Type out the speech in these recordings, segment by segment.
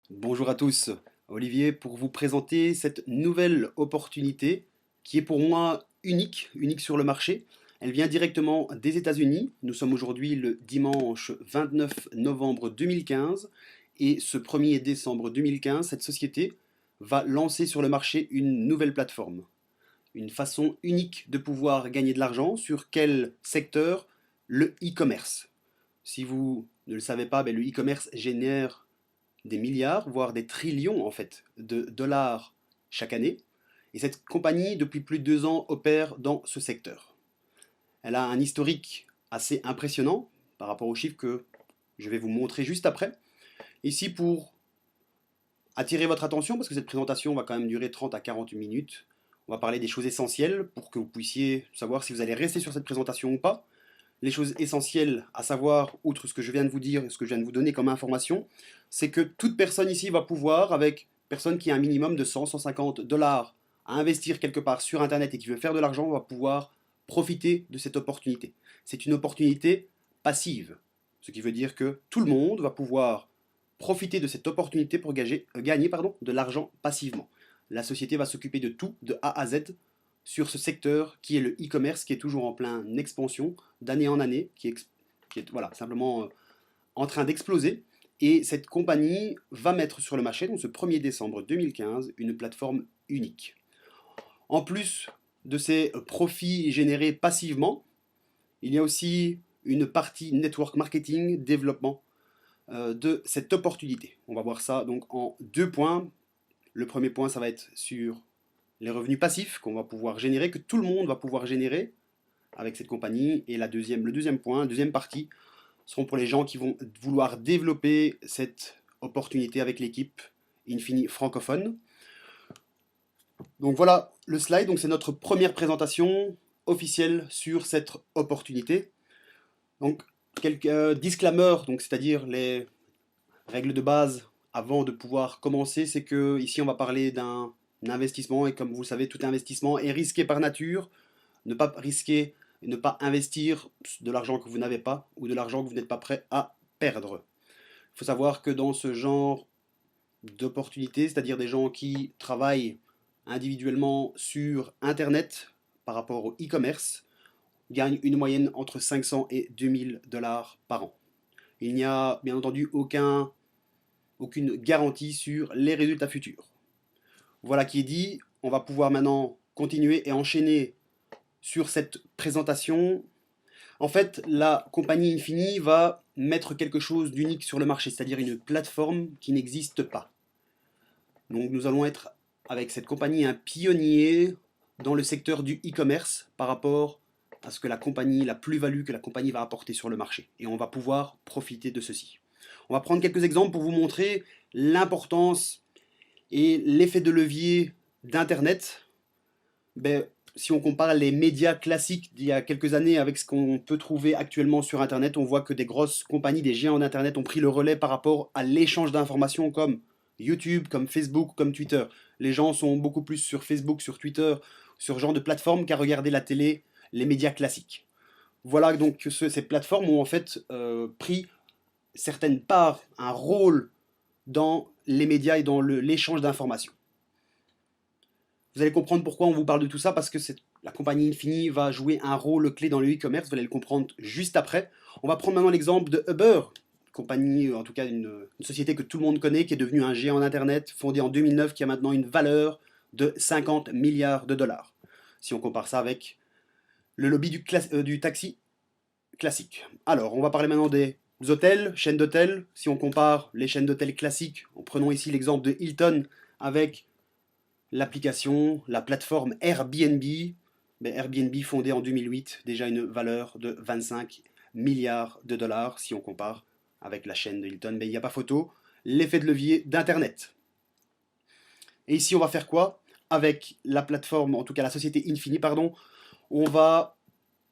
Bonjour à tous, Olivier pour vous présenter cette nouvelle opportunité qui est pour moi unique sur le marché. Elle vient directement des États-Unis. Nous sommes aujourd'hui le dimanche 29 novembre 2015 et ce 1er décembre 2015, cette société va lancer sur le marché une nouvelle plateforme. Une façon unique de pouvoir gagner de l'argent. Sur quel secteur? Le e-commerce. Si vous ne le savez pas, le e-commerce génère des milliards, voire des trillions en fait, de dollars chaque année. Et cette compagnie, depuis plus de 2 ans, opère dans ce secteur. Elle a un historique assez impressionnant par rapport aux chiffres que je vais vous montrer juste après. Ici, pour attirer votre attention, parce que cette présentation va quand même durer 30 à 40 minutes, on va parler des choses essentielles pour que vous puissiez savoir si vous allez rester sur cette présentation ou pas. Les choses essentielles à savoir, outre ce que je viens de vous dire et ce que je viens de vous donner comme information, c'est que toute personne ici va pouvoir, avec personne qui a un minimum de 100-150 dollars à investir quelque part sur Internet et qui veut faire de l'argent, va pouvoir profiter de cette opportunité. C'est une opportunité passive, ce qui veut dire que tout le monde va pouvoir profiter de cette opportunité pour gagner de l'argent passivement. La société va s'occuper de tout, de A à Z, sur ce secteur qui est le e-commerce, qui est toujours en pleine expansion, d'année en année, qui est voilà, simplement en train d'exploser. Et cette compagnie va mettre sur le marché, donc ce 1er décembre 2015, une plateforme unique. En plus de ces profits générés passivement, il y a aussi une partie network marketing, développement de cette opportunité. On va voir ça donc en 2 points. Le premier point, ça va être sur les revenus passifs qu'on va pouvoir générer, que tout le monde va pouvoir générer avec cette compagnie. Et le deuxième point, deuxième partie, seront pour les gens qui vont vouloir développer cette opportunité avec l'équipe Infini francophone. Donc voilà le slide, donc c'est notre première présentation officielle sur cette opportunité. Donc quelques disclaimers, donc c'est-à-dire les règles de base avant de pouvoir commencer, c'est que ici on va parler d'un investissement et comme vous le savez, tout investissement est risqué par nature. Ne pas risquer, ne pas investir de l'argent que vous n'avez pas ou de l'argent que vous n'êtes pas prêt à perdre. Il faut savoir que dans ce genre d'opportunités, c'est-à-dire des gens qui travaillent individuellement sur Internet par rapport au e-commerce, gagnent une moyenne entre 500 et 2000 dollars par an. Il n'y a bien entendu aucune garantie sur les résultats futurs. Voilà qui est dit, on va pouvoir maintenant continuer et enchaîner sur cette présentation. En fait, la compagnie Infini va mettre quelque chose d'unique sur le marché, c'est-à-dire une plateforme qui n'existe pas. Donc nous allons être avec cette compagnie un pionnier dans le secteur du e-commerce par rapport à ce que la compagnie, la plus-value que la compagnie va apporter sur le marché. Et on va pouvoir profiter de ceci. On va prendre quelques exemples pour vous montrer l'importance et l'effet de levier d'Internet. Si on compare les médias classiques d'il y a quelques années avec ce qu'on peut trouver actuellement sur Internet, on voit que des grosses compagnies, des géants d'Internet ont pris le relais par rapport à l'échange d'informations comme YouTube, comme Facebook, comme Twitter. Les gens sont beaucoup plus sur Facebook, sur Twitter, sur ce genre de plateformes qu'à regarder la télé, les médias classiques. Voilà donc que ces plateformes ont en fait pris certaines parts, un rôle dans les médias et dans l'échange d'informations. Vous allez comprendre pourquoi on vous parle de tout ça, parce que la compagnie Infini va jouer un rôle clé dans le e-commerce, vous allez le comprendre juste après. On va prendre maintenant l'exemple de Uber, compagnie, en tout cas une société que tout le monde connaît, qui est devenue un géant d'Internet, fondé en 2009, qui a maintenant une valeur de 50 milliards de dollars. Si on compare ça avec le lobby du taxi classique. Alors, on va parler maintenant des hôtels, chaînes d'hôtels. Si on compare les chaînes d'hôtels classiques, en prenant ici l'exemple de Hilton avec l'application, la plateforme Airbnb. Airbnb fondé en 2008, déjà une valeur de 25 milliards de dollars si on compare avec la chaîne de Hilton. Mais il n'y a pas photo. L'effet de levier d'Internet. Et ici, on va faire quoi? Avec la plateforme, en tout cas la société Infini, pardon, on va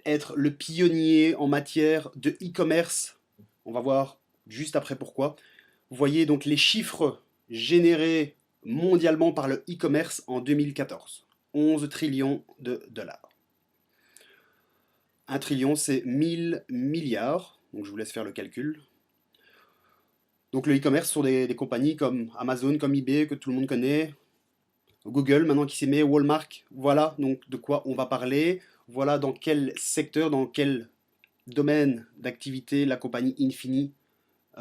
être le pionnier en matière de e-commerce. On va voir juste après pourquoi. Vous voyez donc les chiffres générés mondialement par le e-commerce en 2014. 11 trillions de dollars. 1 trillion, c'est 1000 milliards. Donc je vous laisse faire le calcul. Donc le e-commerce sont des compagnies comme Amazon, comme eBay, que tout le monde connaît, Google maintenant qui s'y met, Walmart, voilà donc de quoi on va parler, voilà dans quel secteur, dans quel domaine d'activité la compagnie Infini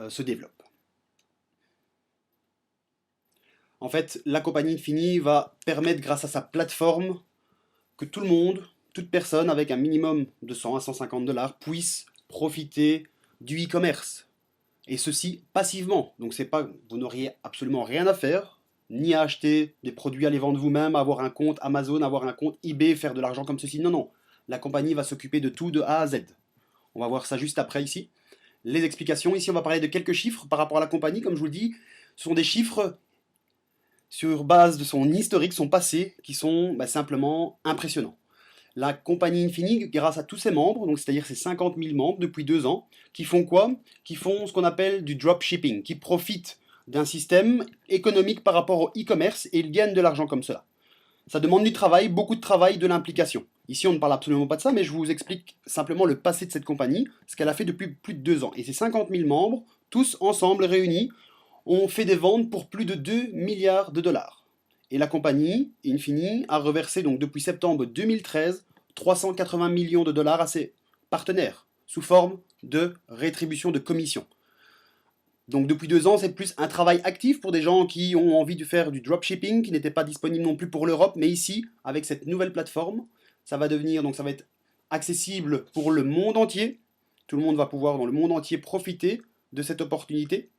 se développe. En fait, la compagnie Infini va permettre grâce à sa plateforme que tout le monde, toute personne avec un minimum de 100 à 150 dollars puisse profiter du e-commerce. Et ceci passivement. Donc c'est pas, vous n'auriez absolument rien à faire, ni à acheter des produits à les vendre vous-même, avoir un compte Amazon, avoir un compte eBay, faire de l'argent comme ceci. Non, non. La compagnie va s'occuper de tout de A à Z. On va voir ça juste après ici. Les explications. Ici, on va parler de quelques chiffres par rapport à la compagnie. Comme je vous le dis, ce sont des chiffres sur base de son historique, son passé, qui sont simplement impressionnants. La compagnie Infini, grâce à tous ses membres, donc c'est-à-dire ses 50 000 membres depuis 2 ans, qui font quoi? Qui font ce qu'on appelle du dropshipping, qui profitent d'un système économique par rapport au e-commerce et ils gagnent de l'argent comme cela. Ça demande du travail, beaucoup de travail, de l'implication. Ici, on ne parle absolument pas de ça, mais je vous explique simplement le passé de cette compagnie, ce qu'elle a fait depuis plus de 2 ans. Et ces 50 000 membres, tous ensemble réunis, ont fait des ventes pour plus de 2 milliards de dollars. Et la compagnie, Infini, a reversé donc depuis septembre 2013 380 millions de dollars à ses partenaires, sous forme de rétribution de commission. Donc depuis 2 ans, c'est plus un travail actif pour des gens qui ont envie de faire du dropshipping, qui n'était pas disponible non plus pour l'Europe, mais ici, avec cette nouvelle plateforme, ça va être accessible pour le monde entier. Tout le monde va pouvoir dans le monde entier profiter de cette opportunité.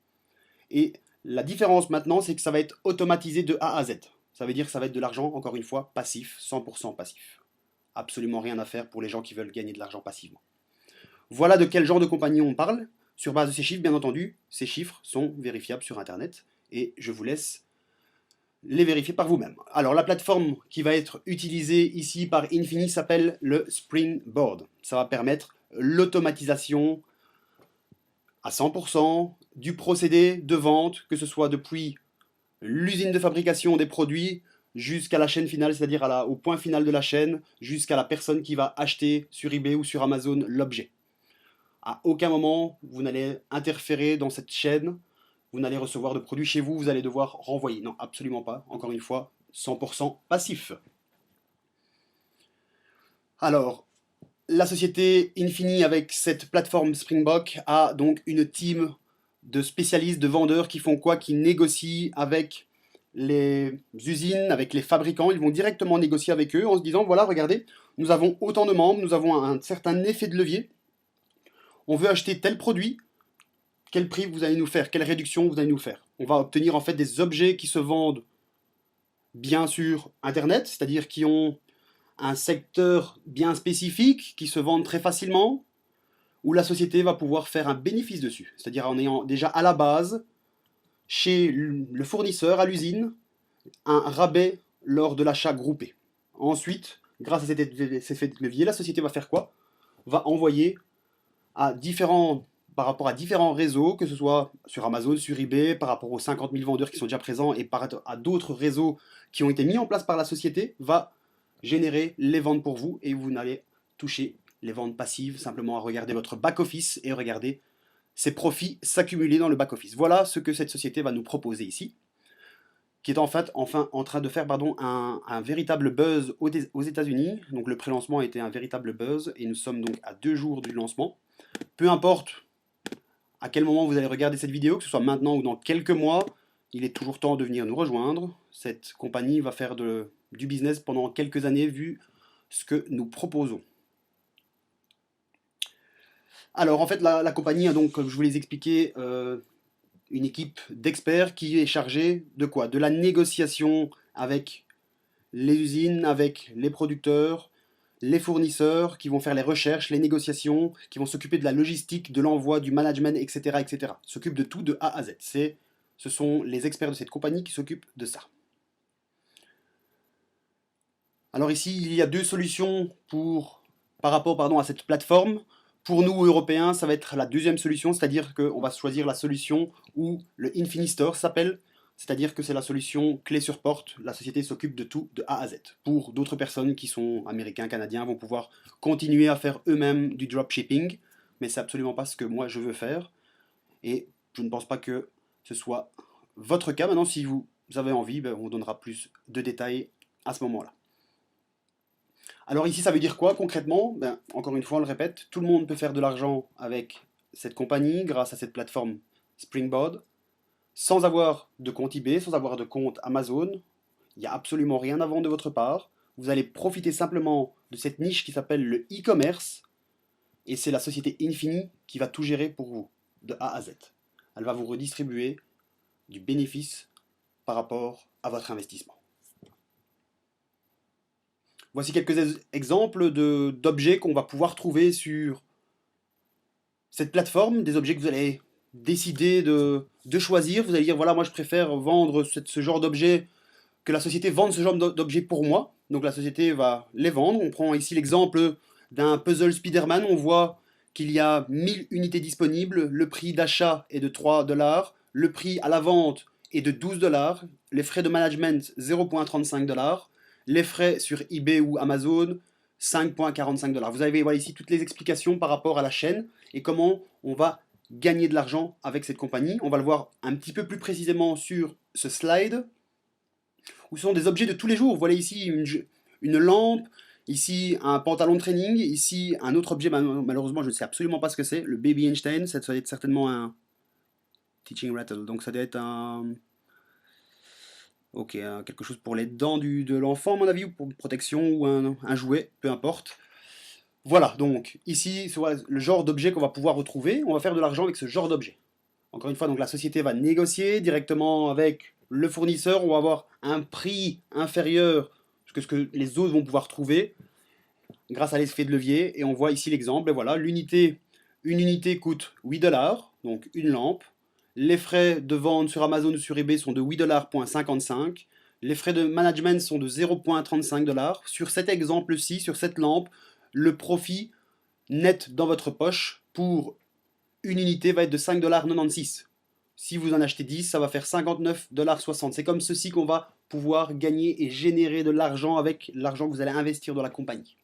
Et la différence maintenant, c'est que ça va être automatisé de A à Z. Ça veut dire que ça va être de l'argent, encore une fois, passif, 100% passif. Absolument rien à faire pour les gens qui veulent gagner de l'argent passivement. Voilà de quel genre de compagnie on parle. Sur base de ces chiffres, bien entendu, ces chiffres sont vérifiables sur Internet et je vous laisse les vérifier par vous-même. Alors la plateforme qui va être utilisée ici par Infini s'appelle le Springboard. Ça va permettre l'automatisation à 100% du procédé de vente, que ce soit depuis l'usine de fabrication des produits jusqu'à la chaîne finale, c'est-à-dire au point final de la chaîne, jusqu'à la personne qui va acheter sur eBay ou sur Amazon l'objet. À aucun moment, vous n'allez interférer dans cette chaîne, vous n'allez recevoir de produits chez vous, vous allez devoir renvoyer. Non, absolument pas. Encore une fois, 100% passif. Alors, la société Infini, avec cette plateforme Springbok, a donc une team de spécialistes, de vendeurs qui font quoi? Qui négocient avec les usines, avec les fabricants. Ils vont directement négocier avec eux en se disant, voilà, regardez, nous avons autant de membres, nous avons un certain effet de levier. On veut acheter tel produit, quel prix vous allez nous faire, quelle réduction vous allez nous faire. On va obtenir en fait des objets qui se vendent bien sur Internet, c'est-à-dire qui ont un secteur bien spécifique, qui se vendent très facilement, où la société va pouvoir faire un bénéfice dessus. C'est-à-dire en ayant déjà à la base, chez le fournisseur, à l'usine, un rabais lors de l'achat groupé. Ensuite, grâce à cet effet de levier, la société va faire quoi? Va envoyer par rapport à différents réseaux, que ce soit sur Amazon, sur eBay, par rapport aux 50 000 vendeurs qui sont déjà présents et à d'autres réseaux qui ont été mis en place par la société, va générer les ventes pour vous et vous n'allez toucher les ventes passives simplement à regarder votre back-office et regarder ces profits s'accumuler dans le back-office. Voilà ce que cette société va nous proposer ici, qui est enfin en train de faire un véritable buzz aux États-Unis. Donc le pré-lancement a été un véritable buzz et nous sommes donc à 2 jours du lancement. Peu importe à quel moment vous allez regarder cette vidéo, que ce soit maintenant ou dans quelques mois, il est toujours temps de venir nous rejoindre. Cette compagnie va faire du business pendant quelques années vu ce que nous proposons. Alors en fait la compagnie a donc, comme je vous l'ai expliqué, une équipe d'experts qui est chargée de quoi? De la négociation avec les usines, avec les producteurs, les fournisseurs, qui vont faire les recherches, les négociations, qui vont s'occuper de la logistique, de l'envoi, du management, etc. etc. S'occupent de tout de A à Z. Ce sont les experts de cette compagnie qui s'occupent de ça. Alors ici, il y a 2 solutions par rapport à cette plateforme. Pour nous, Européens, ça va être la deuxième solution, c'est-à-dire qu'on va choisir la solution où le Infinistore s'appelle, c'est-à-dire que c'est la solution clé sur porte, la société s'occupe de tout de A à Z. Pour d'autres personnes qui sont américains, canadiens, vont pouvoir continuer à faire eux-mêmes du dropshipping, mais c'est absolument pas ce que moi je veux faire. Et je ne pense pas que ce soit votre cas. Maintenant, si vous avez envie, ben, on donnera plus de détails à ce moment-là. Alors ici, ça veut dire quoi concrètement? Ben, encore une fois, on le répète, tout le monde peut faire de l'argent avec cette compagnie grâce à cette plateforme Springboard, sans avoir de compte eBay, sans avoir de compte Amazon. Il n'y a absolument rien à vendre de votre part. Vous allez profiter simplement de cette niche qui s'appelle le e-commerce, et c'est la société Infini qui va tout gérer pour vous, de A à Z. Elle va vous redistribuer du bénéfice par rapport à votre investissement. Voici quelques exemples d'objets qu'on va pouvoir trouver sur cette plateforme, des objets que vous allez décider de choisir. Vous allez dire, voilà, moi je préfère vendre ce genre d'objet, que la société vende ce genre d'objet pour moi. Donc la société va les vendre. On prend ici l'exemple d'un puzzle Spider-Man. On voit qu'il y a 1000 unités disponibles. Le prix d'achat est de 3 dollars. Le prix à la vente est de 12 dollars. Les frais de management, 0,35 dollars. Les frais sur eBay ou Amazon, 5,45 dollars. Vous avez voilà, ici toutes les explications par rapport à la chaîne et comment on va gagner de l'argent avec cette compagnie. On va le voir un petit peu plus précisément sur ce slide, où ce sont des objets de tous les jours. Vous voyez ici une lampe, ici un pantalon de training, ici un autre objet, malheureusement je ne sais absolument pas ce que c'est, le Baby Einstein, ça doit être certainement un teaching rattle, donc ça doit être un... Ok, quelque chose pour les dents de l'enfant à mon avis, ou pour une protection, ou un jouet, peu importe. Voilà, donc ici, c'est le genre d'objet qu'on va pouvoir retrouver, on va faire de l'argent avec ce genre d'objet. Encore une fois, donc la société va négocier directement avec le fournisseur, on va avoir un prix inférieur à ce que les autres vont pouvoir trouver grâce à l'effet de levier. Et on voit ici l'exemple, et voilà, une unité coûte 8 dollars, donc une lampe. Les frais de vente sur Amazon ou sur eBay sont de 8 $.55. Les frais de management sont de 0,35 dollars. Sur cet exemple-ci, sur cette lampe, le profit net dans votre poche pour une unité va être de 5,96 $. Si vous en achetez 10, ça va faire 59,60 $. C'est comme ceci qu'on va pouvoir gagner et générer de l'argent avec l'argent que vous allez investir dans la compagnie.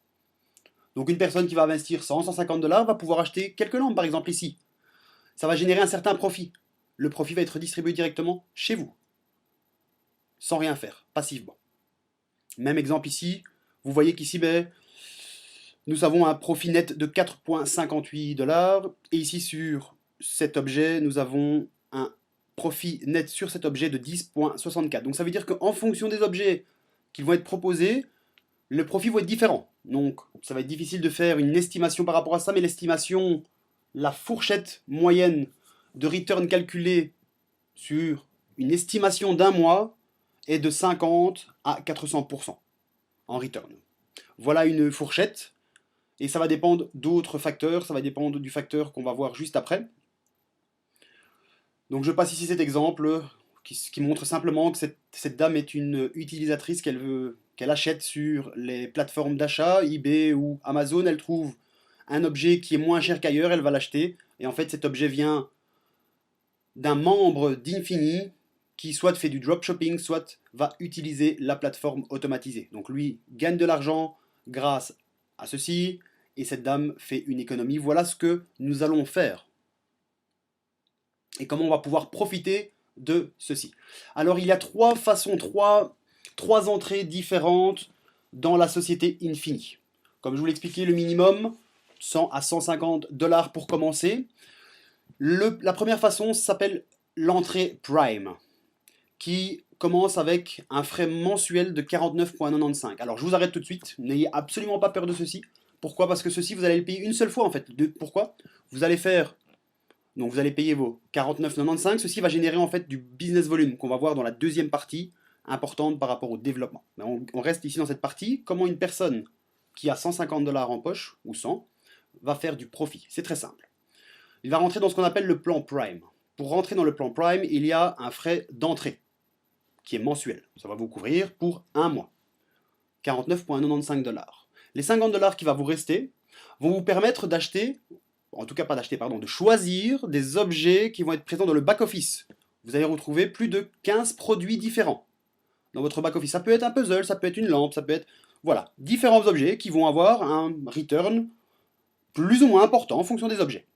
Donc une personne qui va investir 150 dollars va pouvoir acheter quelques lampes, par exemple ici. Ça va générer un certain profit. Le profit va être distribué directement chez vous, sans rien faire, passivement. Même exemple ici, vous voyez qu'ici, ben, nous avons un profit net de 4,58 dollars, et ici sur cet objet, nous avons un profit net sur cet objet de 10,64. Donc ça veut dire qu'en fonction des objets qui vont être proposés, le profit va être différent. Donc ça va être difficile de faire une estimation par rapport à ça, mais l'estimation, la fourchette moyenne de return calculée sur une estimation d'un mois est de 50 à 400% en return. Voilà une fourchette, et ça va dépendre d'autres facteurs, ça va dépendre du facteur qu'on va voir juste après. Donc je passe ici cet exemple qui montre simplement que cette dame est une utilisatrice qu'elle achète sur les plateformes d'achat, eBay ou Amazon. Elle trouve un objet qui est moins cher qu'ailleurs, elle va l'acheter, et en fait cet objet vient d'un membre d'Infini qui soit fait du dropshipping, soit va utiliser la plateforme automatisée. Donc lui gagne de l'argent grâce à ceci, et cette dame fait une économie. Voilà ce que nous allons faire. Et comment on va pouvoir profiter de ceci. Alors il y a trois façons, trois entrées différentes dans la société Infini. Comme je vous l'expliquais, le minimum, 100 à 150 dollars pour commencer. La première façon s'appelle l'entrée Prime, qui commence avec un frais mensuel de 49,95. Alors je vous arrête tout de suite, n'ayez absolument pas peur de ceci. Pourquoi? Parce que ceci, vous allez le payer une seule fois en fait. Pourquoi? Vous allez faire... Donc vous allez payer vos 49,95. Ceci va générer en fait du business volume qu'on va voir dans la deuxième partie, importante par rapport au développement. Mais on reste ici dans cette partie. Comment une personne qui a 150 dollars en poche, ou 100, va faire du profit? C'est très simple. Il va rentrer dans ce qu'on appelle le plan Prime. Pour rentrer dans le plan Prime, il y a un frais d'entrée qui est mensuel. Ça va vous couvrir pour un mois. 49,95 dollars. Les 50 dollars qui va vous rester vont vous permettre d'acheter, en tout cas pas d'acheter, pardon, de choisir des objets qui vont être présents dans le back-office. Vous allez retrouver plus de 15 produits différents dans votre back-office. Ça peut être un puzzle, ça peut être une lampe, ça peut être... Voilà, différents objets qui vont avoir un return plus ou moins important en fonction des objets.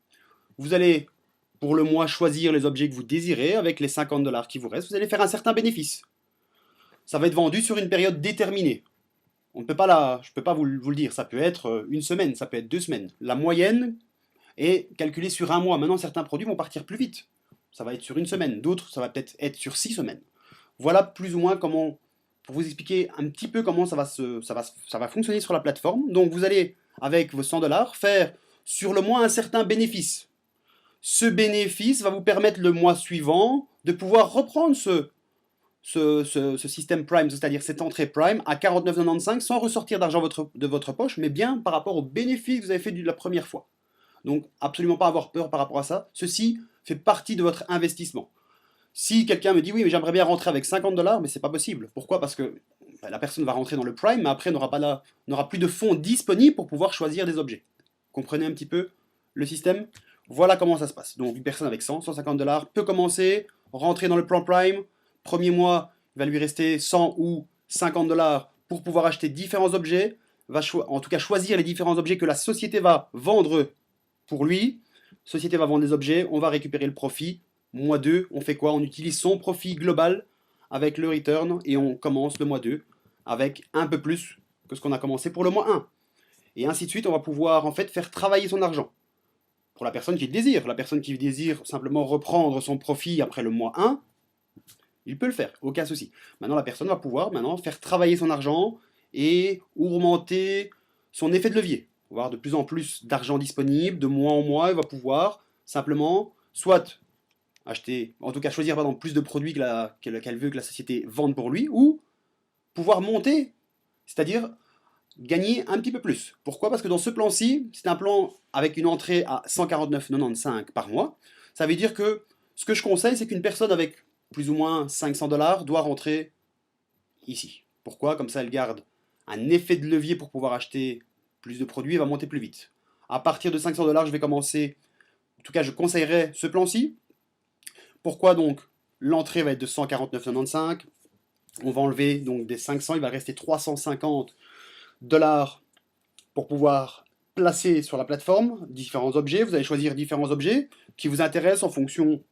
Vous allez pour le mois choisir les objets que vous désirez avec les 50 dollars qui vous restent, vous allez faire un certain bénéfice. Ça va être vendu sur une période déterminée. On ne peut pas je ne peux pas vous le dire, ça peut être une semaine, ça peut être 2 semaines. La moyenne est calculée sur un mois. Maintenant, certains produits vont partir plus vite. Ça va être sur une semaine, d'autres, ça va peut-être être sur 6 semaines. Voilà plus ou moins comment, pour vous expliquer un petit peu comment ça va fonctionner sur la plateforme. Donc vous allez, avec vos 100 dollars, faire sur le mois un certain bénéfice. Ce bénéfice va vous permettre le mois suivant de pouvoir reprendre ce système Prime, c'est-à-dire cette entrée Prime à 49,95 sans ressortir d'argent de votre poche, mais bien par rapport au bénéfice que vous avez fait de la première fois. Donc absolument pas avoir peur par rapport à ça. Ceci fait partie de votre investissement. Si quelqu'un me dit oui mais j'aimerais bien rentrer avec 50 dollars, mais c'est pas possible. Pourquoi? Parce que la personne va rentrer dans le Prime, mais après n'aura plus de fonds disponibles pour pouvoir choisir des objets. Comprenez un petit peu le système? Voilà comment ça se passe. Donc une personne avec 150 dollars peut commencer, rentrer dans le plan Prime. Premier mois, il va lui rester 100 ou 50 dollars pour pouvoir acheter différents objets. Va en tout cas choisir les différents objets que la société va vendre pour lui. La société va vendre des objets, on va récupérer le profit. Mois 2, on fait quoi? On utilise son profit global avec le return et on commence le mois 2 avec un peu plus que ce qu'on a commencé pour le mois 1. Et ainsi de suite, on va pouvoir en fait faire travailler son argent. Pour la personne qui le désire, la personne qui désire simplement reprendre son profit après le mois 1, il peut le faire, aucun souci. Maintenant, la personne va pouvoir faire travailler son argent et augmenter son effet de levier. Il va avoir de plus en plus d'argent disponible, de mois en mois, il va pouvoir simplement soit acheter, en tout cas choisir pardon, plus de produits qu'elle veut que la société vende pour lui, ou pouvoir monter, c'est-à-dire gagner un petit peu plus. Pourquoi? Parce que dans ce plan-ci, c'est un plan avec une entrée à 149,95 par mois. Ça veut dire que ce que je conseille, c'est qu'une personne avec plus ou moins 500 dollars doit rentrer ici. Pourquoi? Comme ça, elle garde un effet de levier pour pouvoir acheter plus de produits et va monter plus vite. À partir de 500 dollars, je vais commencer, en tout cas, je conseillerais ce plan-ci. Pourquoi donc? L'entrée va être de 149,95. On va enlever donc des 500, il va rester 350 dollars pour pouvoir placer sur la plateforme différents objets. Vous allez choisir différents objets qui vous intéressent en fonction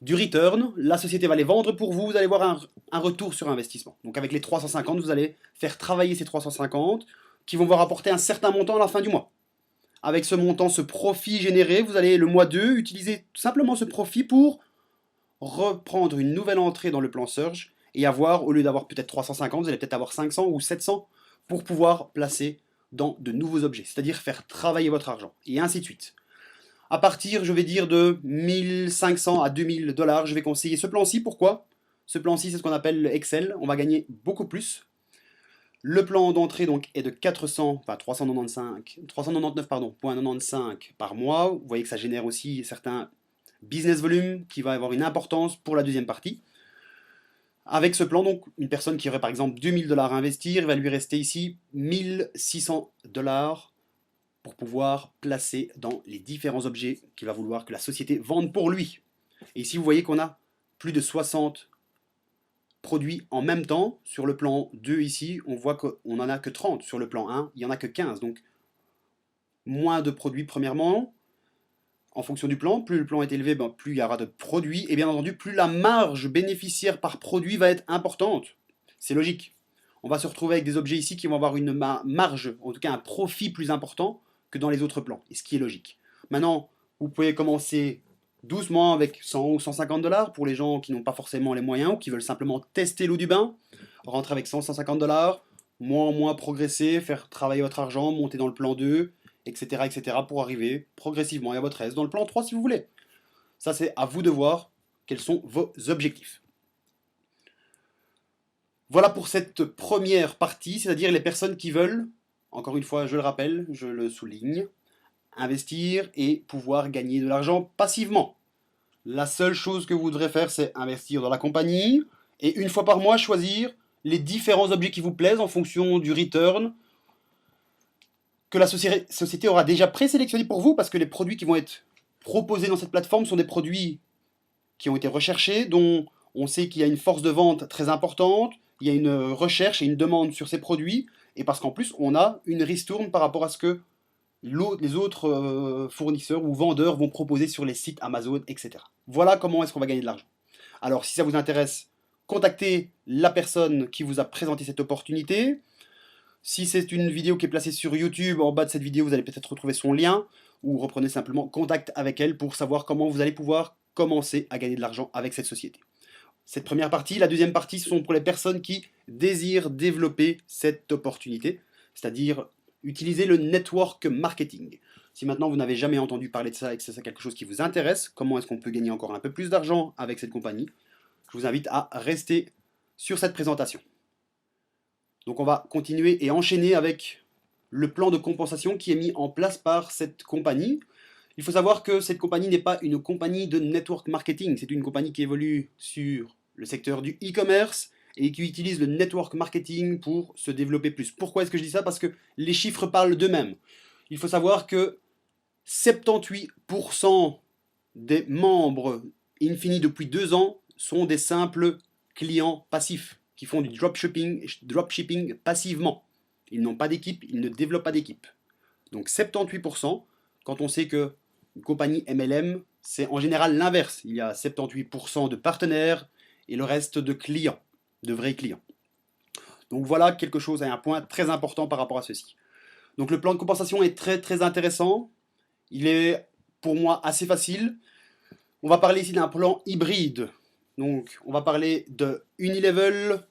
du return. La société va les vendre pour vous. Vous allez voir un retour sur investissement. Donc avec les 350, vous allez faire travailler ces 350 qui vont vous rapporter un certain montant à la fin du mois. Avec ce montant, ce profit généré, vous allez le mois 2 utiliser simplement ce profit pour reprendre une nouvelle entrée dans le plan Surge et avoir, au lieu d'avoir peut-être 350, vous allez peut-être avoir 500 ou 700 pour pouvoir placer dans de nouveaux objets, c'est-à-dire faire travailler votre argent, et ainsi de suite. À partir, je vais dire, de 1500 à 2000 dollars, je vais conseiller ce plan-ci. Pourquoi? Ce plan-ci, c'est ce qu'on appelle le Excel, on va gagner beaucoup plus. Le plan d'entrée donc est de 399 pardon, .95 par mois. Vous voyez que ça génère aussi certains business volume qui va avoir une importance pour la deuxième partie. Avec ce plan, donc, une personne qui aurait par exemple 2000 dollars à investir, il va lui rester ici 1600 dollars pour pouvoir placer dans les différents objets qu'il va vouloir que la société vende pour lui. Et ici, vous voyez qu'on a plus de 60 produits en même temps. Sur le plan 2 ici, on voit qu'on n'en a que 30. Sur le plan 1, il n'y en a que 15. Donc, moins de produits premièrement. En fonction du plan, plus le plan est élevé, plus il y aura de produits, et bien entendu, plus la marge bénéficiaire par produit va être importante. C'est logique. On va se retrouver avec des objets ici qui vont avoir une marge, en tout cas un profit plus important que dans les autres plans, et ce qui est logique. Maintenant, vous pouvez commencer doucement avec 100 ou 150 dollars pour les gens qui n'ont pas forcément les moyens ou qui veulent simplement tester l'eau du bain, rentrer avec 100, 150 dollars, moins en moins progresser, faire travailler votre argent, monter dans le plan 2, etc., pour arriver progressivement à votre aise dans le plan 3 si vous voulez. Ça, c'est à vous de voir quels sont vos objectifs. Voilà pour cette première partie, c'est-à-dire les personnes qui veulent, encore une fois, je le rappelle, je le souligne, investir et pouvoir gagner de l'argent passivement. La seule chose que vous devrez faire, c'est investir dans la compagnie et une fois par mois, choisir les différents objets qui vous plaisent en fonction du return que la société aura déjà présélectionné pour vous, parce que les produits qui vont être proposés dans cette plateforme sont des produits qui ont été recherchés, dont on sait qu'il y a une force de vente très importante, il y a une recherche et une demande sur ces produits, et parce qu'en plus, on a une ristourne par rapport à ce que les autres fournisseurs ou vendeurs vont proposer sur les sites Amazon, etc. Voilà comment est-ce qu'on va gagner de l'argent. Alors, si ça vous intéresse, contactez la personne qui vous a présenté cette opportunité. Si c'est une vidéo qui est placée sur YouTube, en bas de cette vidéo, vous allez peut-être retrouver son lien, ou reprenez simplement contact avec elle pour savoir comment vous allez pouvoir commencer à gagner de l'argent avec cette société. Cette première partie. La deuxième partie, ce sont pour les personnes qui désirent développer cette opportunité, c'est-à-dire utiliser le network marketing. Si maintenant vous n'avez jamais entendu parler de ça et que c'est quelque chose qui vous intéresse, comment est-ce qu'on peut gagner encore un peu plus d'argent avec cette compagnie, je vous invite à rester sur cette présentation. Donc on va continuer et enchaîner avec le plan de compensation qui est mis en place par cette compagnie. Il faut savoir que cette compagnie n'est pas une compagnie de network marketing, c'est une compagnie qui évolue sur le secteur du e-commerce et qui utilise le network marketing pour se développer plus. Pourquoi est-ce que je dis ça? Parce que les chiffres parlent d'eux-mêmes. Il faut savoir que 78% des membres Infini depuis 2 ans sont des simples clients passifs qui font du dropshipping passivement. Ils n'ont pas d'équipe, ils ne développent pas d'équipe. Donc 78%, quand on sait que une compagnie MLM, c'est en général l'inverse. Il y a 78% de partenaires et le reste de clients, de vrais clients. Donc voilà quelque chose, un point très important par rapport à ceci. Donc le plan de compensation est très très intéressant. Il est pour moi assez facile. On va parler ici d'un plan hybride. Donc on va parler de Unilevel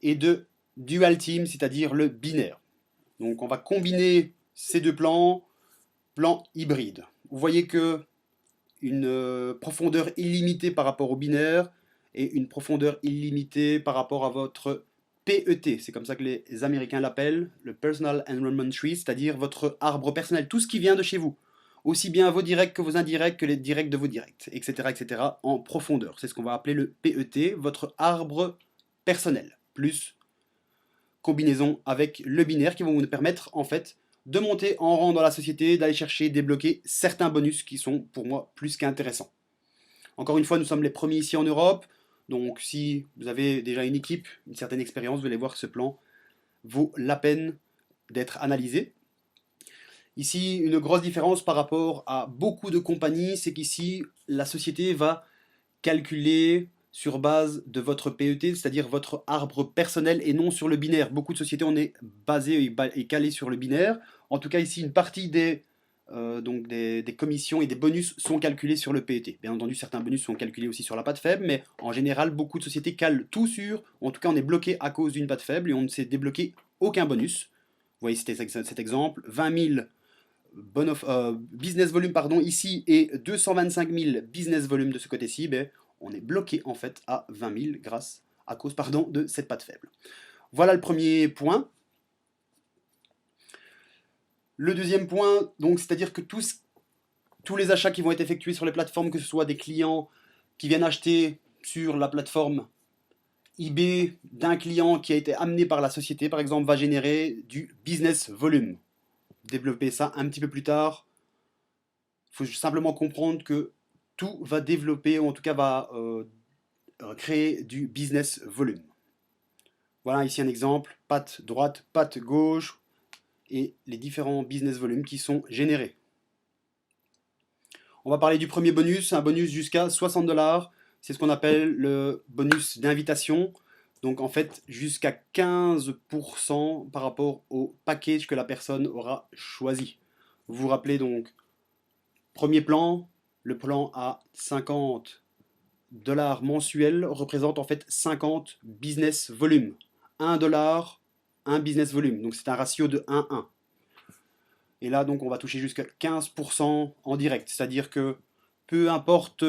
et de Dual Team, c'est-à-dire le binaire. Donc on va combiner ces deux plans, plan hybride. Vous voyez que une profondeur illimitée par rapport au binaire et une profondeur illimitée par rapport à votre PET, c'est comme ça que les Américains l'appellent, le Personal Enrollment Tree, c'est-à-dire votre arbre personnel, tout ce qui vient de chez vous, aussi bien vos directs que vos indirects, que les directs de vos directs, etc., en profondeur. C'est ce qu'on va appeler le PET, votre arbre personnel, plus combinaison avec le binaire qui vont vous permettre en fait de monter en rang dans la société, d'aller chercher, débloquer certains bonus qui sont pour moi plus qu'intéressants. Encore une fois, nous sommes les premiers ici en Europe, donc si vous avez déjà une équipe, une certaine expérience, vous allez voir que ce plan vaut la peine d'être analysé. Ici, une grosse différence par rapport à beaucoup de compagnies, c'est qu'ici, la société va calculer sur base de votre PET, c'est-à-dire votre arbre personnel et non sur le binaire. Beaucoup de sociétés, on est basé et calé sur le binaire. En tout cas, ici, une partie donc des commissions et des bonus sont calculés sur le PET. Bien entendu, certains bonus sont calculés aussi sur la patte faible, mais en général, beaucoup de sociétés calent tout sur. En tout cas, on est bloqué à cause d'une patte faible et on ne s'est débloqué aucun bonus. Vous voyez cet exemple, 20 000 business volume pardon, ici et 225 000 business volume de ce côté-ci, ben, on est bloqué en fait à 20 000 grâce à cause pardon, de cette patte faible. Voilà le premier point. Le deuxième point, donc, c'est-à-dire que tous les achats qui vont être effectués sur les plateformes, que ce soit des clients qui viennent acheter sur la plateforme eBay d'un client qui a été amené par la société, par exemple, va générer du business volume. Développer ça un petit peu plus tard. Il faut simplement comprendre que tout va développer, ou en tout cas va créer du business volume. Voilà ici un exemple, patte droite, patte gauche, et les différents business volumes qui sont générés. On va parler du premier bonus, un bonus jusqu'à 60 $. C'est ce qu'on appelle le bonus d'invitation. Donc en fait, jusqu'à 15% par rapport au package que la personne aura choisi. Vous vous rappelez donc, premier plan, le plan à 50 $ mensuels représente en fait 50 business volumes. 1 $, 1 business volume. Donc c'est un ratio de 1-1. Et là, donc, on va toucher jusqu'à 15% en direct. C'est-à-dire que peu importe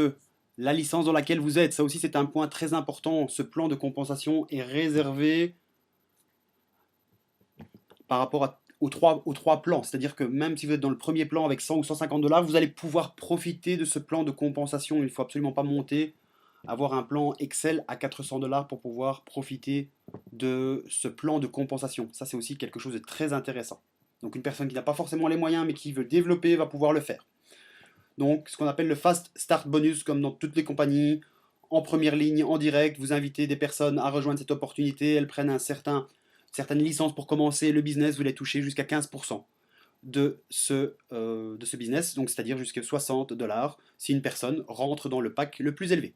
la licence dans laquelle vous êtes, ça aussi c'est un point très important. Ce plan de compensation est réservé par rapport aux trois plans. C'est-à-dire que même si vous êtes dans le premier plan avec 100 ou 150 $, vous allez pouvoir profiter de ce plan de compensation. Il ne faut absolument pas monter, avoir un plan Excel à 400 $ pour pouvoir profiter de ce plan de compensation. Ça, c'est aussi quelque chose de très intéressant. Donc une personne qui n'a pas forcément les moyens mais qui veut développer va pouvoir le faire. Donc ce qu'on appelle le Fast Start Bonus, comme dans toutes les compagnies, en première ligne, en direct, vous invitez des personnes à rejoindre cette opportunité, elles prennent certaine licence pour commencer le business, vous les touchez jusqu'à 15%. de ce business, donc c'est-à-dire jusqu'à 60 dollars si une personne rentre dans le pack le plus élevé.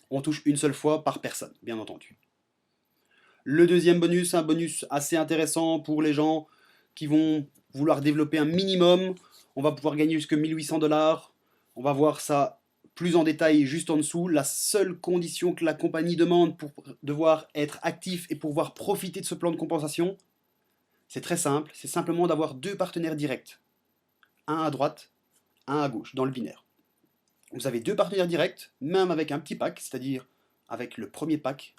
On touche une seule fois par personne, bien entendu. Le deuxième bonus, un bonus assez intéressant pour les gens qui vont vouloir développer un minimum. On va pouvoir gagner jusqu'à 1800 dollars. On va voir ça plus en détail juste en dessous. La seule condition que la compagnie demande pour devoir être actif et pouvoir profiter de ce plan de compensation, c'est très simple. C'est simplement d'avoir deux partenaires directs. Un à droite, un à gauche, dans le binaire. Vous avez deux partenaires directs, même avec un petit pack, c'est-à-dire avec le premier pack,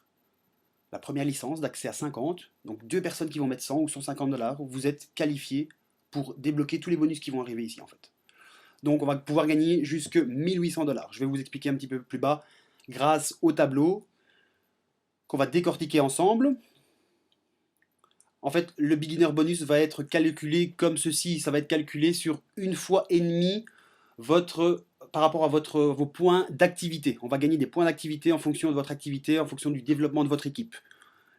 la première licence d'accès à 50, donc deux personnes qui vont mettre 100 ou 150 dollars, vous êtes qualifié pour débloquer tous les bonus qui vont arriver ici en fait. Donc on va pouvoir gagner jusque 1800 dollars. Je vais vous expliquer un petit peu plus bas grâce au tableau qu'on va décortiquer ensemble. En fait, le beginner bonus va être calculé comme ceci. Ça va être calculé sur une fois et demie par rapport à vos points d'activité. On va gagner des points d'activité en fonction de votre activité, en fonction du développement de votre équipe.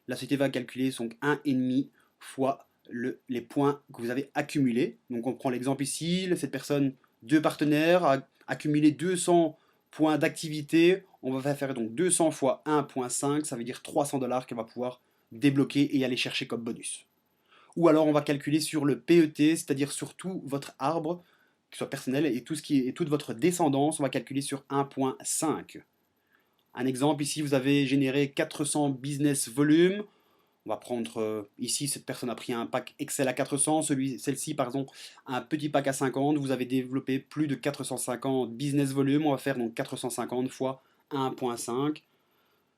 La société va calculer donc 1,5 fois les points que vous avez accumulés. Donc on prend l'exemple ici, cette personne, deux partenaires, a accumulé 200 points d'activité. On va faire donc 200 fois 1,5, ça veut dire 300 dollars qu'elle va pouvoir débloquer et aller chercher comme bonus. Ou alors on va calculer sur le PET, c'est-à-dire sur tout votre arbre, que ce soit personnel et toute votre descendance, on va calculer sur 1,5. Un exemple, ici vous avez généré 400 business volume. On va prendre ici, cette personne a pris un pack Excel à 400, celle-ci par exemple un petit pack à 50, vous avez développé plus de 450 business volume, on va faire donc 450 fois 1,5.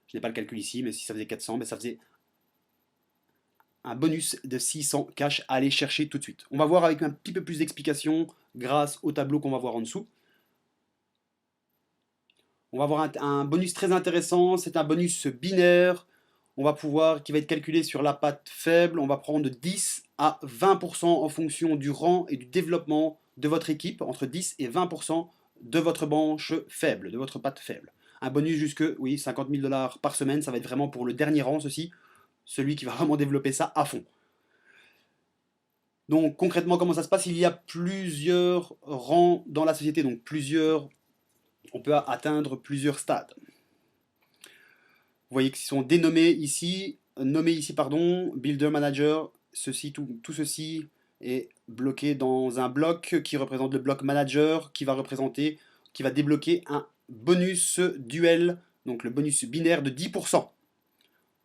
Je n'ai pas le calcul ici, mais si ça faisait 400, ben ça faisait un bonus de 600 cash à aller chercher tout de suite. On va voir avec un petit peu plus d'explication grâce au tableau qu'on va voir en dessous. On va avoir un bonus très intéressant, c'est un bonus binaire. On va pouvoir, qui va être calculé sur la patte faible. On va prendre 10 à 20% en fonction du rang et du développement de votre équipe, entre 10 et 20% de votre branche faible, de votre patte faible. Un bonus jusque, oui, 50 000 dollars par semaine, ça va être vraiment pour le dernier rang, ceci, celui qui va vraiment développer ça à fond. Donc concrètement, comment ça se passe? Il y a plusieurs rangs dans la société, donc on peut atteindre plusieurs stades. Vous voyez qu'ils sont nommés ici, pardon, Builder Manager, tout ceci est bloqué dans un bloc qui représente le bloc Manager, qui va débloquer un bonus duel, donc le bonus binaire de 10%.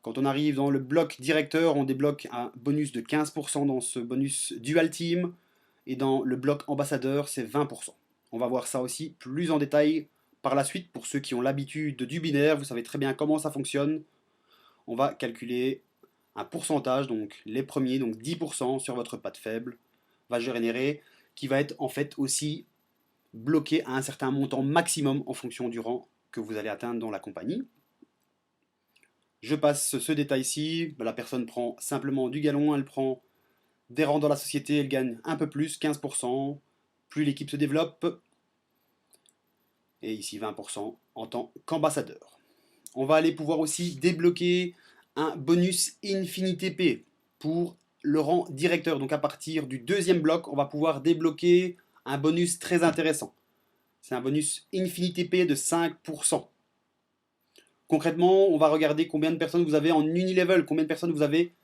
Quand on arrive dans le bloc directeur, on débloque un bonus de 15% dans ce bonus dual team, et dans le bloc ambassadeur, c'est 20%. On va voir ça aussi plus en détail par la suite. Pour ceux qui ont l'habitude du binaire, vous savez très bien comment ça fonctionne. On va calculer un pourcentage, donc les premiers, donc 10% sur votre patte faible, va générer, qui va être en fait aussi bloqué à un certain montant maximum en fonction du rang que vous allez atteindre dans la compagnie. Je passe ce détail-ci, la personne prend simplement du galon, elle prend des rangs dans la société, elle gagne un peu plus, 15%, plus l'équipe se développe, et ici 20% en tant qu'ambassadeur. On va aller pouvoir aussi débloquer un bonus Infinity P pour le rang directeur. Donc à partir du deuxième bloc, on va pouvoir débloquer un bonus très intéressant. C'est un bonus Infinity P de 5%. Concrètement, on va regarder combien de personnes vous avez en unilevel, combien de personnes vous avez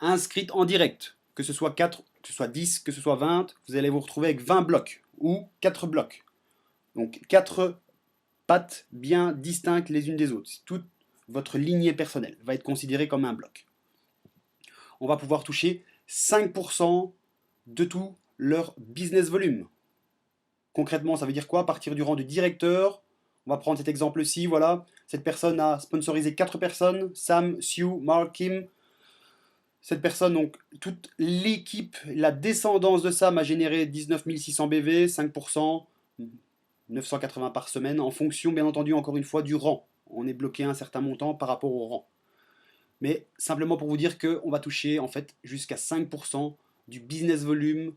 inscrites en direct. Que ce soit 4, que ce soit 10, que ce soit 20, vous allez vous retrouver avec 20 blocs ou 4 blocs. Donc 4 pattes bien distinctes les unes des autres. Toute votre lignée personnelle va être considérée comme un bloc. On va pouvoir toucher 5% de tout leur business volume. Concrètement, ça veut dire quoi? À partir du rang de directeur, on va prendre cet exemple-ci, voilà. Cette personne a sponsorisé 4 personnes, Sam, Sue, Mark, Kim. Cette personne, donc toute l'équipe, la descendance de Sam a généré 19 600 BV, 5%, 980 par semaine, en fonction, bien entendu, encore une fois, du rang. On est bloqué à un certain montant par rapport au rang. Mais simplement pour vous dire qu'on va toucher en fait jusqu'à 5% du business volume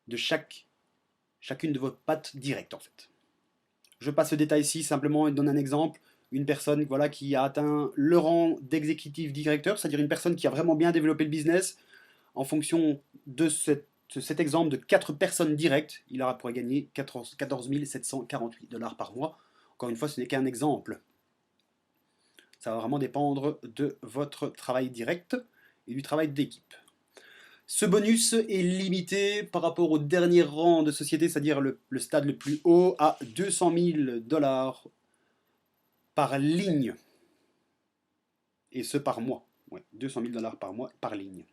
de chacune de vos pattes directes en fait. Je passe ce détail ici simplement et donne un exemple. Une personne voilà, qui a atteint le rang d'exécutif directeur, c'est-à-dire une personne qui a vraiment bien développé le business en fonction de cet exemple de 4 personnes directes, il pourrait gagner 14 748 dollars par mois. Encore une fois, ce n'est qu'un exemple. Ça va vraiment dépendre de votre travail direct et du travail d'équipe. Ce bonus est limité par rapport au dernier rang de société, c'est-à-dire le stade le plus haut, à 200 000 dollars par ligne. Et ce par mois. Ouais, 200 000 dollars par mois par ligne.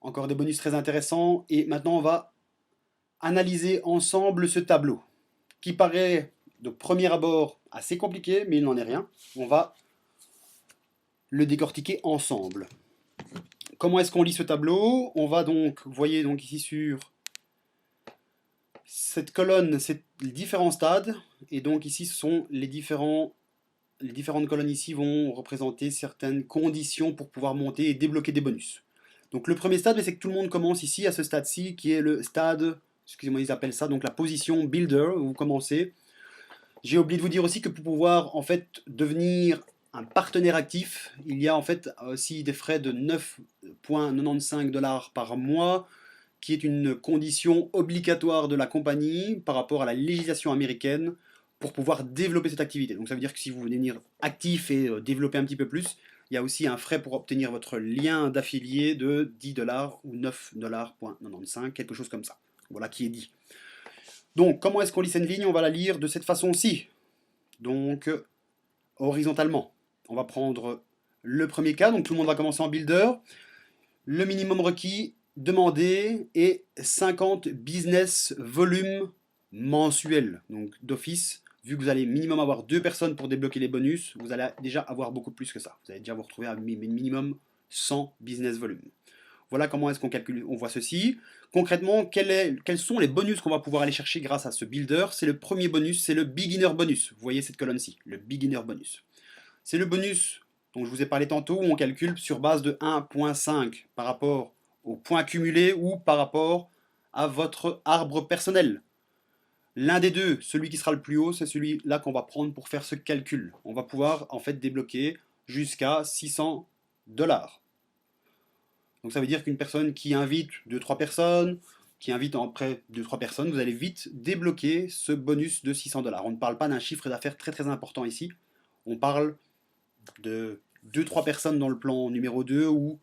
Encore des bonus très intéressants. Et maintenant, on va analyser ensemble ce tableau, qui paraît de premier abord assez compliqué, mais il n'en est rien. On va le décortiquer ensemble. Comment est-ce qu'on lit ce tableau? On va donc, vous voyez donc ici sur cette colonne, c'est les différents stades, et donc ici ce sont les différentes colonnes ici vont représenter certaines conditions pour pouvoir monter et débloquer des bonus. Donc le premier stade, c'est que tout le monde commence ici à ce stade-ci, qui est le stade, excusez-moi, ils appellent ça, donc la position builder, où vous commencez. J'ai oublié de vous dire aussi que pour pouvoir en fait devenir un partenaire actif, il y a en fait aussi des frais de 9,95 dollars par mois, qui est une condition obligatoire de la compagnie par rapport à la législation américaine pour pouvoir développer cette activité. Donc ça veut dire que si vous voulez devenir actif et développer un petit peu plus, il y a aussi un frais pour obtenir votre lien d'affilié de 10 dollars ou 9 $,95, quelque chose comme ça. Voilà qui est dit. Donc comment est-ce qu'on lit cette ligne? On va la lire de cette façon-ci. Donc horizontalement. On va prendre le premier cas, donc tout le monde va commencer en builder. Le minimum requis demandé est 50 business volume mensuel. Donc d'office, vu que vous allez minimum avoir 2 personnes pour débloquer les bonus, vous allez déjà avoir beaucoup plus que ça. Vous allez déjà vous retrouver à minimum 100 business volume. Voilà comment est-ce qu'on calcule, on voit ceci. Concrètement, quels sont les bonus qu'on va pouvoir aller chercher grâce à ce builder? C'est le premier bonus, c'est le beginner bonus. Vous voyez cette colonne-ci, le beginner bonus. C'est le bonus dont je vous ai parlé tantôt, où on calcule sur base de 1,5 par rapport au point cumulé ou par rapport à votre arbre personnel. L'un des deux, celui qui sera le plus haut, c'est celui-là qu'on va prendre pour faire ce calcul. On va pouvoir en fait débloquer jusqu'à 600 dollars. Donc ça veut dire qu'une personne qui invite 2-3 personnes, qui invite après 2-3 personnes, vous allez vite débloquer ce bonus de 600 dollars. On ne parle pas d'un chiffre d'affaires très très important ici. On parle de 2-3 personnes dans le plan numéro 2 ou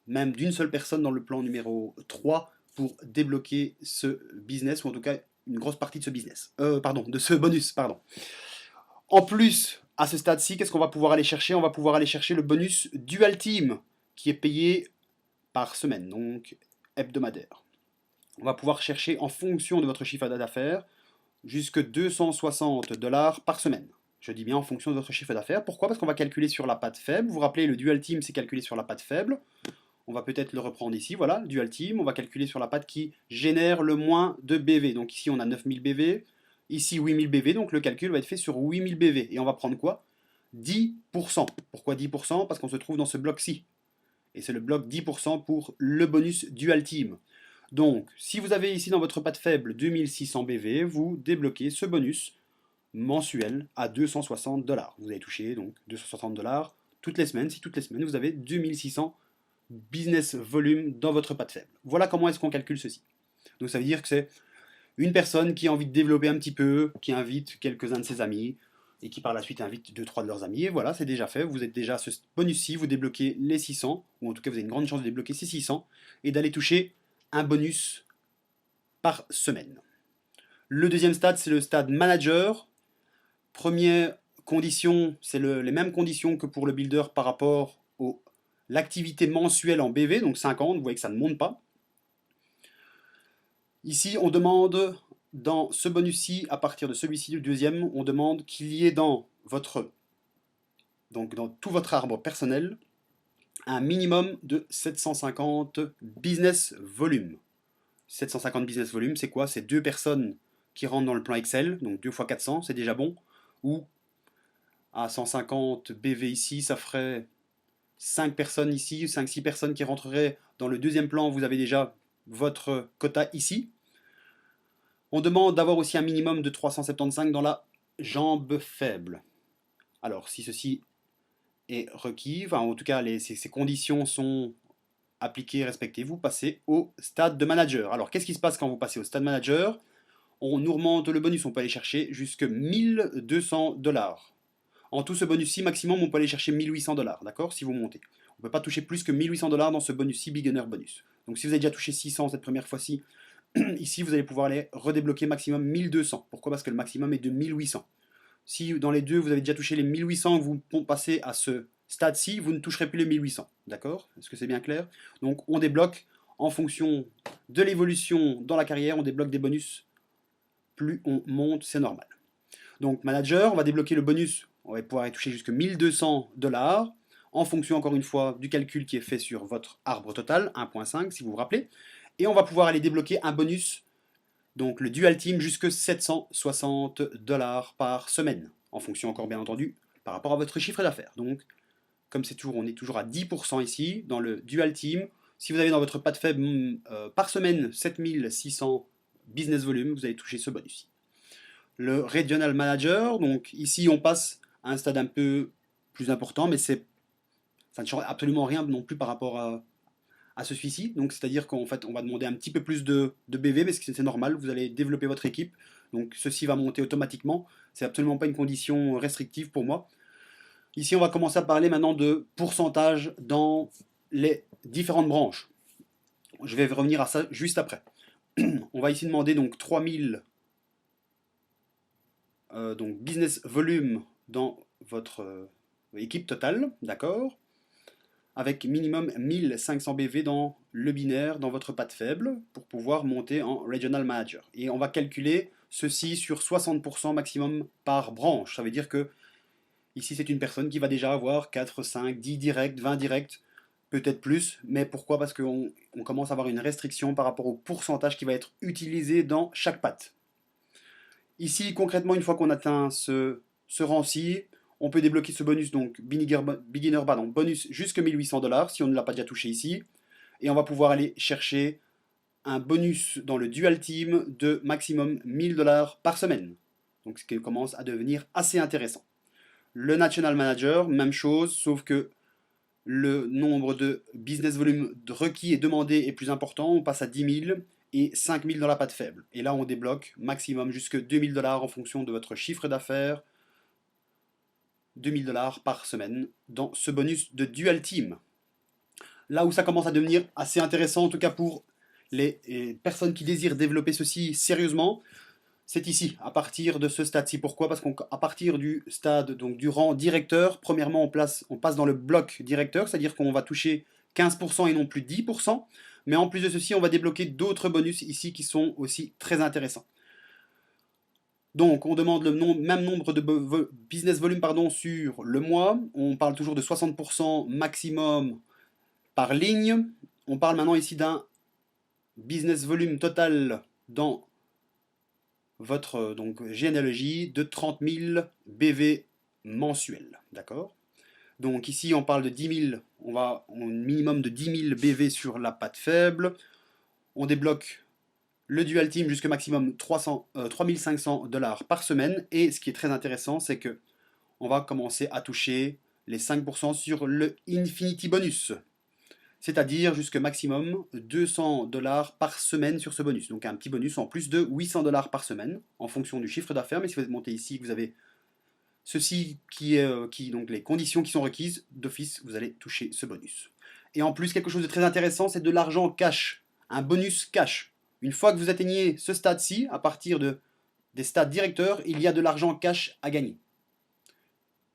même d'une seule personne dans le plan numéro 3 pour débloquer ce business, ou en tout cas une grosse partie de ce business. De ce bonus, pardon. En plus, à ce stade-ci, qu'est-ce qu'on va pouvoir aller chercher? On va pouvoir aller chercher le bonus Dual Team, qui est payé par semaine, donc hebdomadaire. On va pouvoir chercher en fonction de votre chiffre d'affaires jusque 260 dollars par semaine. Je dis bien en fonction de votre chiffre d'affaires. Pourquoi? Parce qu'on va calculer sur la patte faible. Vous vous rappelez, le Dual Team, c'est calculé sur la patte faible. On va peut-être le reprendre ici, voilà, le Dual Team. On va calculer sur la patte qui génère le moins de BV. Donc ici, on a 9000 BV. Ici, 8000 BV. Donc le calcul va être fait sur 8000 BV. Et on va prendre quoi? 10%. Pourquoi 10%? Parce qu'on se trouve dans ce bloc-ci. Et c'est le bloc 10% pour le bonus Dual Team. Donc, si vous avez ici dans votre patte faible 2600 BV, vous débloquez ce bonus mensuel à 260 dollars. Vous allez toucher donc 260 dollars toutes les semaines. Si toutes les semaines vous avez 2600 business volume dans votre patte faible. Voilà comment est-ce qu'on calcule ceci. Donc ça veut dire que c'est une personne qui a envie de développer un petit peu, qui invite quelques-uns de ses amis, et qui par la suite invite 2-3 de leurs amis, et voilà, c'est déjà fait, vous êtes déjà à ce bonus-ci, vous débloquez les 600, ou en tout cas vous avez une grande chance de débloquer ces 600, et d'aller toucher un bonus par semaine. Le deuxième stade, c'est le stade manager. Première condition, c'est les mêmes conditions que pour le builder par rapport à l'activité mensuelle en BV, donc 50, vous voyez que ça ne monte pas. Ici, on demande, dans ce bonus-ci, à partir de celui-ci, du deuxième, on demande qu'il y ait dans tout votre arbre personnel, un minimum de 750 business volume. 750 business volume, c'est quoi? C'est 2 personnes qui rentrent dans le plan Excel, donc 2 fois 400, c'est déjà bon. Ou à 150 BV ici, ça ferait 5 personnes ici, 5-6 personnes qui rentreraient dans le deuxième plan, vous avez déjà votre quota ici. On demande d'avoir aussi un minimum de 375 dans la jambe faible. Alors, si ceci est requis, enfin en tout cas ces conditions sont appliquez, respectez, vous passez au stade de manager. Alors, qu'est-ce qui se passe quand vous passez au stade manager? On nous remonte le bonus, on peut aller chercher jusque 1200 $. En tout, ce bonus-ci, maximum, on peut aller chercher 1800 $, d'accord? Si vous montez. On ne peut pas toucher plus que 1800 $ dans ce bonus-ci, beginner bonus. Donc si vous avez déjà touché 600 cette première fois-ci, ici, vous allez pouvoir aller redébloquer maximum 1200. Pourquoi? Parce que le maximum est de 1800. Si dans les deux, vous avez déjà touché les 1800, vous passez à ce stade-ci, vous ne toucherez plus les 1800. D'accord? Est-ce que c'est bien clair? Donc on débloque en fonction de l'évolution dans la carrière, on débloque des bonus. Plus on monte, c'est normal. Donc manager, on va débloquer le bonus, on va pouvoir y toucher jusqu'à 1200 $ en fonction encore une fois du calcul qui est fait sur votre arbre total, 1.5 si vous vous rappelez. Et on va pouvoir aller débloquer un bonus, donc le Dual Team, jusqu'à 760 $ par semaine, en fonction encore bien entendu par rapport à votre chiffre d'affaires. Donc comme c'est toujours, on est toujours à 10% ici dans le Dual Team. Si vous avez dans votre patte faible par semaine 7600 business volume, vous allez toucher ce bonus. Le Regional Manager, donc ici on passe à un stade un peu plus important, mais ça ne change absolument rien non plus par rapport à celui-ci. Donc c'est-à-dire qu'en fait on va demander un petit peu plus de BV, mais c'est normal, vous allez développer votre équipe, donc ceci va monter automatiquement, c'est absolument pas une condition restrictive pour moi. Ici on va commencer à parler maintenant de pourcentage dans les différentes branches. Je vais revenir à ça juste après. On va ici demander donc 3000 donc business volume dans votre équipe totale, d'accord? Avec minimum 1500 BV dans le binaire, dans votre patte faible, pour pouvoir monter en Regional Manager. Et on va calculer ceci sur 60% maximum par branche. Ça veut dire que ici c'est une personne qui va déjà avoir 4, 5, 10 directs, 20 directs, peut-être plus. Mais pourquoi? Parce qu'on commence à avoir une restriction par rapport au pourcentage qui va être utilisé dans chaque patte. Ici, concrètement, une fois qu'on atteint ce rang-ci, on peut débloquer ce bonus, donc beginner bonus jusqu'à 1800 $ si on ne l'a pas déjà touché ici. Et on va pouvoir aller chercher un bonus dans le Dual Team de maximum 1000 $ par semaine. Donc ce qui commence à devenir assez intéressant. Le National Manager, même chose, sauf que le nombre de business volume requis et demandé est plus important. On passe à 10 000 et 5 000 dans la patte faible. Et là, on débloque maximum jusque 2 000 $ en fonction de votre chiffre d'affaires. 2 000 $ par semaine dans ce bonus de Dual Team. Là où ça commence à devenir assez intéressant, en tout cas pour les personnes qui désirent développer ceci sérieusement, c'est ici, à partir de ce stade-ci. Pourquoi? Parce qu'à partir du stade, donc du rang directeur, premièrement on passe dans le bloc directeur, c'est-à-dire qu'on va toucher 15% et non plus 10%, mais en plus de ceci, on va débloquer d'autres bonus ici qui sont aussi très intéressants. Donc on demande le même nombre de business volume sur le mois, on parle toujours de 60% maximum par ligne, on parle maintenant ici d'un business volume total dans votre généalogie de 30 000 BV mensuels, d'accord? Donc ici on parle de 10 000, on va un minimum de 10 000 BV sur la patte faible, on débloque le Dual Team jusqu'à maximum 3500 $ par semaine, et ce qui est très intéressant, c'est que on va commencer à toucher les 5% sur le Infinity Bonus, c'est-à-dire jusqu'à maximum 200 $ par semaine sur ce bonus. Donc un petit bonus en plus de 800 $ par semaine, en fonction du chiffre d'affaires, mais si vous êtes monté ici, vous avez ceci donc les conditions qui sont requises, d'office, vous allez toucher ce bonus. Et en plus, quelque chose de très intéressant, c'est de l'argent cash, un bonus cash. Une fois que vous atteignez ce stade-ci, à partir des stades directeurs, il y a de l'argent cash à gagner.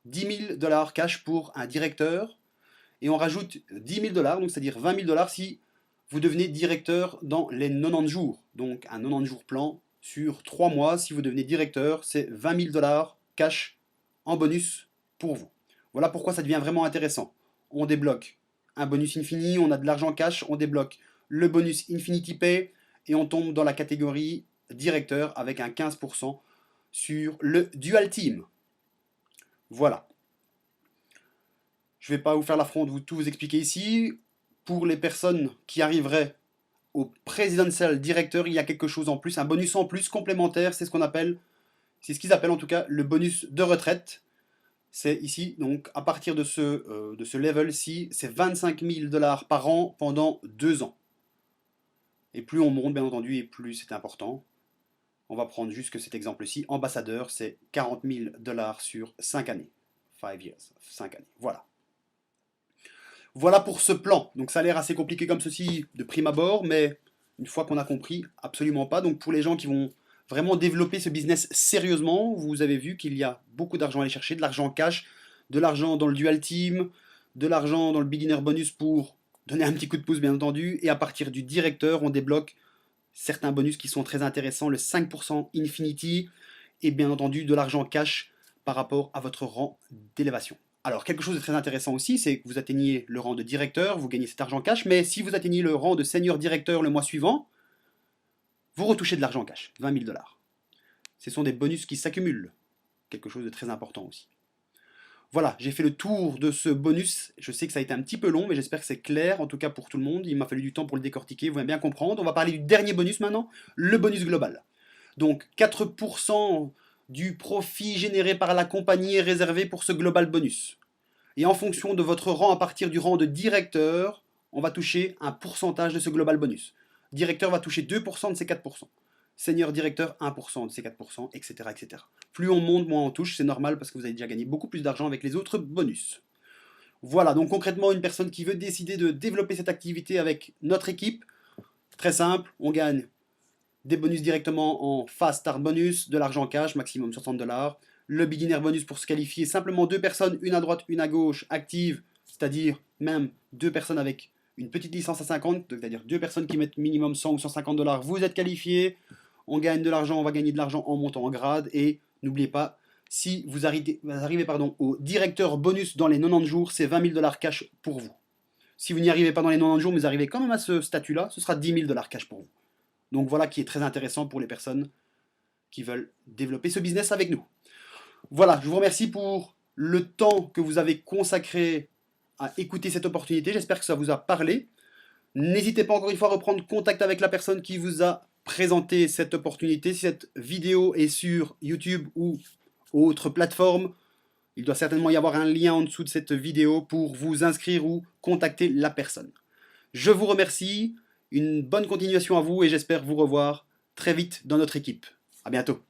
10 000 $ cash pour un directeur, et on rajoute 10 000 $, donc c'est-à-dire 20 000 $ si vous devenez directeur dans les 90 jours. Donc un 90 jours plan sur 3 mois, si vous devenez directeur, c'est 20 000 $ cash en bonus pour vous. Voilà pourquoi ça devient vraiment intéressant. On débloque un bonus infini, on a de l'argent cash, on débloque le bonus Infinity Pay, et on tombe dans la catégorie directeur avec un 15% sur le Dual Team. Voilà. Je ne vais pas vous faire l'affront de tout vous expliquer ici. Pour les personnes qui arriveraient au Presidential Director, il y a quelque chose en plus, un bonus en plus complémentaire, c'est ce qu'ils appellent en tout cas le bonus de retraite. C'est ici, donc à partir de ce level-ci, c'est 25 000 dollars par an pendant 2 ans. Et plus on monte, bien entendu, et plus c'est important. On va prendre juste que cet exemple-ci. Ambassadeur, c'est 40 000 dollars sur 5 années. 5 years, 5 années. Voilà. Voilà pour ce plan. Donc ça a l'air assez compliqué comme ceci de prime abord, mais une fois qu'on a compris, absolument pas. Donc pour les gens qui vont vraiment développer ce business sérieusement, vous avez vu qu'il y a beaucoup d'argent à aller chercher, de l'argent cash, de l'argent dans le dual team, de l'argent dans le beginner bonus pour donner un petit coup de pouce bien entendu, et à partir du directeur, on débloque certains bonus qui sont très intéressants, le 5% Infinity, et bien entendu de l'argent cash par rapport à votre rang d'élévation. Alors, quelque chose de très intéressant aussi, c'est que vous atteignez le rang de directeur, vous gagnez cet argent cash, mais si vous atteignez le rang de senior directeur le mois suivant, vous retouchez de l'argent cash, 20 000 dollars. Ce sont des bonus qui s'accumulent, quelque chose de très important aussi. Voilà, j'ai fait le tour de ce bonus. Je sais que ça a été un petit peu long, mais j'espère que c'est clair, en tout cas pour tout le monde. Il m'a fallu du temps pour le décortiquer, vous allez bien comprendre. On va parler du dernier bonus maintenant, le bonus global. Donc 4% du profit généré par la compagnie est réservé pour ce global bonus. Et en fonction de votre rang, à partir du rang de directeur, on va toucher un pourcentage de ce global bonus. Directeur va toucher 2% de ces 4%. Senior directeur, 1% de ces 4%, etc., etc. Plus on monte, moins on touche, c'est normal parce que vous avez déjà gagné beaucoup plus d'argent avec les autres bonus. Voilà, donc concrètement, une personne qui veut décider de développer cette activité avec notre équipe, très simple, on gagne des bonus directement en Fast Start Bonus, de l'argent cash, maximum 60 dollars. Le beginner bonus pour se qualifier, simplement 2 personnes, une à droite, une à gauche, actives, c'est-à-dire même 2 personnes avec une petite licence à 50, c'est-à-dire 2 personnes qui mettent minimum 100 ou 150 dollars, vous êtes qualifiés, on gagne de l'argent, on va gagner de l'argent en montant en grade, et n'oubliez pas, si vous arrivez au directeur bonus dans les 90 jours, c'est 20 000 dollars cash pour vous. Si vous n'y arrivez pas dans les 90 jours, mais vous arrivez quand même à ce statut-là, ce sera 10 000 dollars cash pour vous. Donc voilà qui est très intéressant pour les personnes qui veulent développer ce business avec nous. Voilà, je vous remercie pour le temps que vous avez consacré à écouter cette opportunité. J'espère que ça vous a parlé. N'hésitez pas encore une fois à reprendre contact avec la personne qui vous a présenté cette opportunité. Si cette vidéo est sur YouTube ou autre plateforme, il doit certainement y avoir un lien en dessous de cette vidéo pour vous inscrire ou contacter la personne. Je vous remercie, une bonne continuation à vous et j'espère vous revoir très vite dans notre équipe. À bientôt.